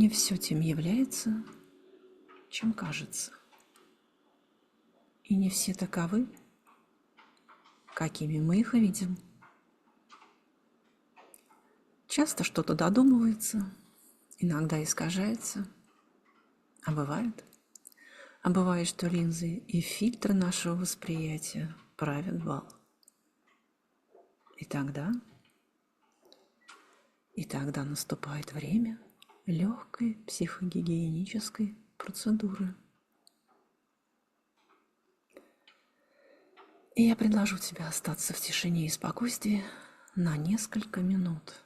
Не все тем является, чем кажется. И не все таковы, какими мы их видим. Часто что-то додумывается, иногда искажается, а бывает, что линзы и фильтры нашего восприятия правят бал. И тогда наступает время легкой психогигиенической процедуры. И я предложу тебе остаться в тишине и спокойствии на несколько минут.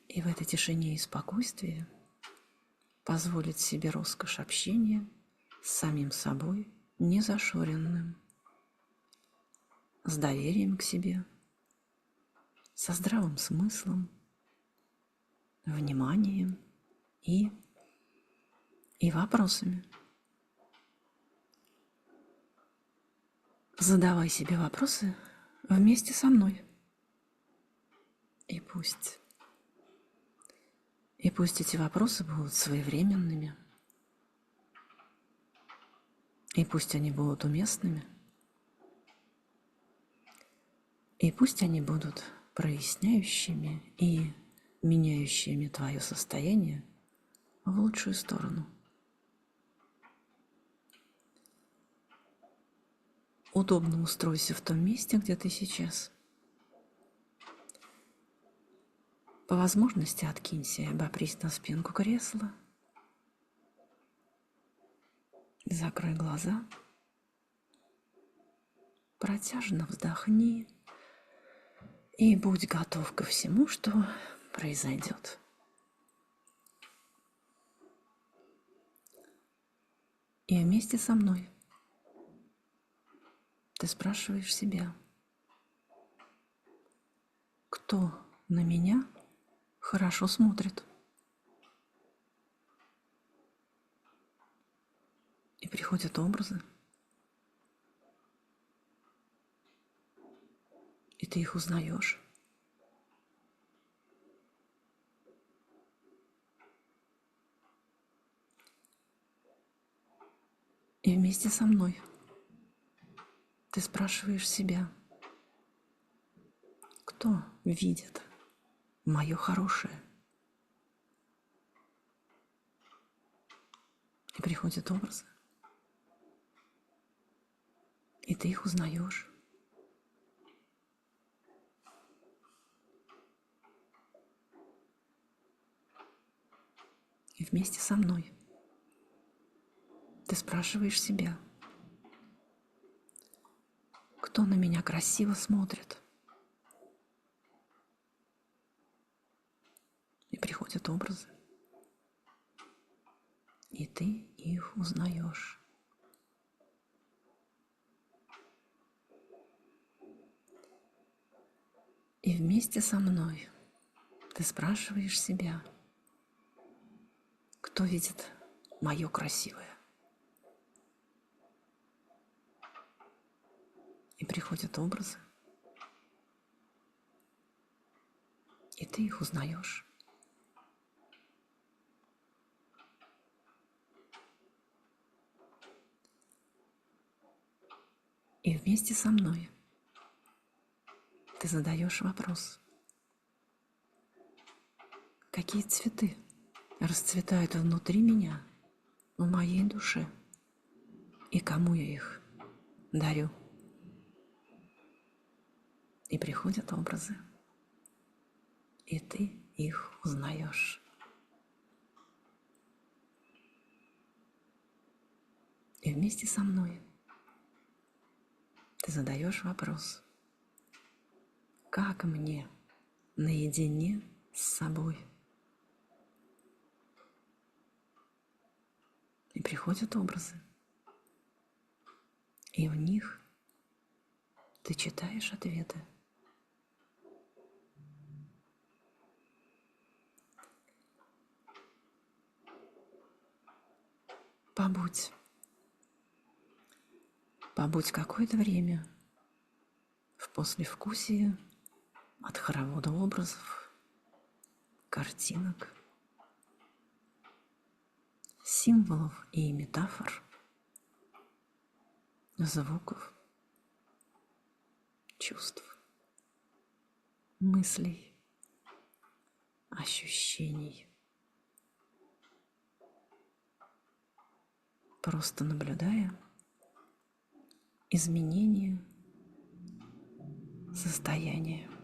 И в этой тишине и спокойствии позволить себе роскошь общения с самим собой незашоренным, с доверием к себе, со здравым смыслом, вниманием и вопросами. Задавай себе вопросы вместе со мной. И пусть эти вопросы будут своевременными, и пусть они будут уместными, и пусть они будут проясняющими и меняющими твое состояние в лучшую сторону. Удобно устройся в том месте, где ты сейчас. По возможности откинься и обопрись на спинку кресла. Закрой глаза. Протяжно вздохни. И будь готов ко всему, что произойдет. И вместе со мной ты спрашиваешь себя, кто на меня хорошо смотрит? И приходят образы, и ты их узнаешь. И вместе со мной ты спрашиваешь себя, кто видит мое хорошее? И приходят образы, и ты их узнаешь. И вместе со мной ты спрашиваешь себя, кто на меня красиво смотрит? И приходят образы, и ты их узнаешь. И вместе со мной ты спрашиваешь себя, кто видит мое красивое? И приходят образы, и ты их узнаешь. И вместе со мной ты задаешь вопрос, какие цветы расцветают внутри меня, в моей душе, и кому я их дарю. И приходят образы, и ты их узнаешь. И вместе со мной ты задаешь вопрос, как мне наедине с собой? И приходят образы, и в них ты читаешь ответы. Побудь какое-то время в послевкусии от хоровода образов, картинок, символов и метафор, звуков, чувств, мыслей, ощущений. Просто наблюдая изменения состояния.